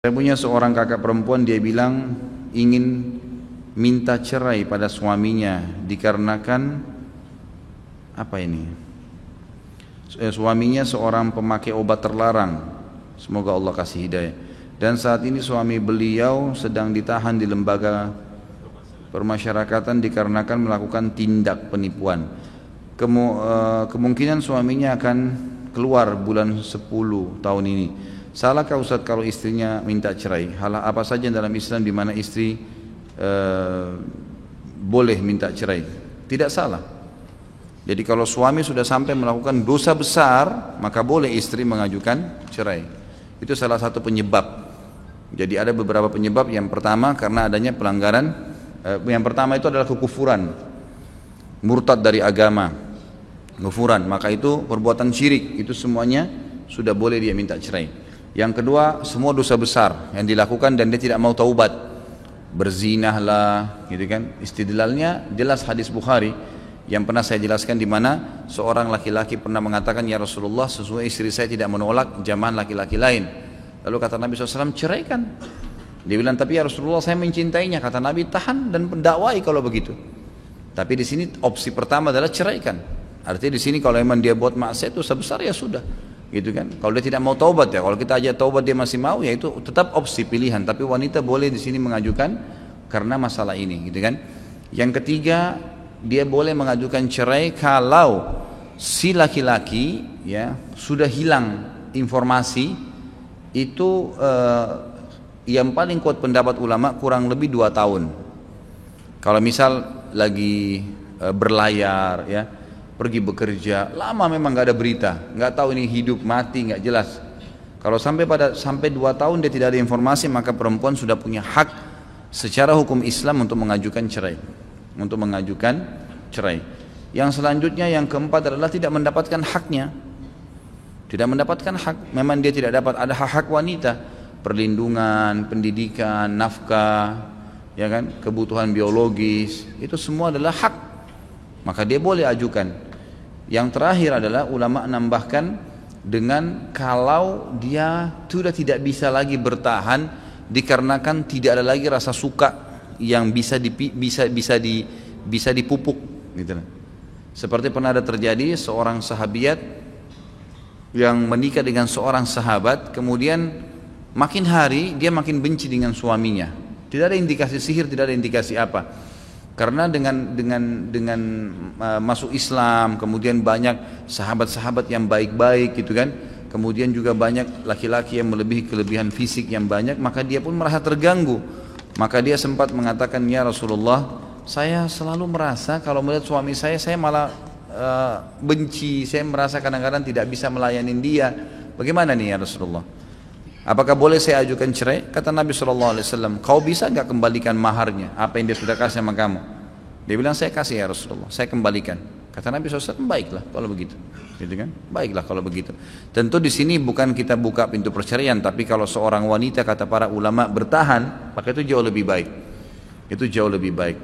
Saya punya seorang kakak perempuan, dia bilang ingin minta cerai pada suaminya dikarenakan apa ini? Suaminya seorang pemakai obat terlarang. Semoga Allah kasih hidayah. Dan saat ini suami beliau sedang ditahan di lembaga permasyarakatan dikarenakan melakukan tindak penipuan. Kemungkinan suaminya akan keluar bulan 10 tahun ini. Salahkah Ustaz kalau istrinya minta cerai? Hal apa saja dalam Islam di mana istri boleh minta cerai? Tidak salah. Jadi kalau suami sudah sampai melakukan dosa besar, maka boleh istri mengajukan cerai. Itu salah satu penyebab. Jadi ada beberapa penyebab. Yang pertama karena adanya pelanggaran. Yang pertama itu adalah kekufuran, murtad dari agama, kufuran. Maka itu perbuatan syirik. Itu semuanya sudah boleh dia minta cerai. Yang kedua, semua dosa besar yang dilakukan dan dia tidak mau taubat, berzinah lah, gitu kan? Istidlalnya jelas hadis Bukhari yang pernah saya jelaskan, di mana seorang laki-laki pernah mengatakan, ya Rasulullah, sesungguhnya istri saya tidak menolak jamaah laki-laki lain. Lalu kata Nabi SAW, ceraikan. Dia bilang, tapi ya Rasulullah, saya mencintainya. Kata Nabi, tahan dan pendakwai kalau begitu. Tapi di sini opsi pertama adalah ceraikan. Artinya di sini kalau memang dia buat maksiat itu sebesar, ya sudah. Gitu kan? Kalau dia tidak mau taubat, ya kalau kita aja taubat dia masih mau, ya itu tetap opsi pilihan. Tapi wanita boleh di sini mengajukan karena masalah ini, gitu kan? Yang ketiga, dia boleh mengajukan cerai kalau si laki-laki ya sudah hilang informasi itu. Yang paling kuat pendapat ulama kurang lebih 2 tahun. Kalau misal lagi berlayar ya, pergi bekerja, lama memang nggak ada berita, nggak tahu ini hidup mati, nggak jelas. Kalau sampai 2 tahun dia tidak ada informasi, maka perempuan sudah punya hak secara hukum Islam untuk mengajukan cerai. Yang selanjutnya, yang keempat adalah tidak mendapatkan haknya. Tidak mendapatkan hak, memang dia tidak dapat, ada hak-hak wanita, perlindungan, pendidikan, nafkah, ya kan, kebutuhan biologis, itu semua adalah hak. Maka dia boleh ajukan. Yang terakhir adalah ulama nambahkan dengan kalau dia sudah tidak bisa lagi bertahan dikarenakan tidak ada lagi rasa suka yang bisa dipupuk, gitu. Seperti pernah ada terjadi seorang sahabiat yang menikah dengan seorang sahabat, kemudian makin hari dia makin benci dengan suaminya. Tidak ada indikasi sihir, tidak ada indikasi apa. Karena dengan masuk Islam, kemudian banyak sahabat-sahabat yang baik-baik gitu kan. Kemudian juga banyak laki-laki yang melebihi kelebihan fisik yang banyak, maka dia pun merasa terganggu. Maka dia sempat mengatakan, ya Rasulullah, saya selalu merasa kalau melihat suami saya malah benci, saya merasa kadang-kadang tidak bisa melayani dia. Bagaimana nih ya Rasulullah? Apakah boleh saya ajukan cerai? Kata Nabi SAW, kau bisa nggak kembalikan maharnya, apa yang dia sudah kasih sama kamu? Dia bilang, saya kasih ya Rasulullah, saya kembalikan. Kata Nabi SAW, baiklah kalau begitu, gitu kan? Baiklah kalau begitu. Tentu di sini bukan kita buka pintu perceraian, tapi kalau seorang wanita kata para ulama bertahan, maka itu jauh lebih baik. Itu jauh lebih baik.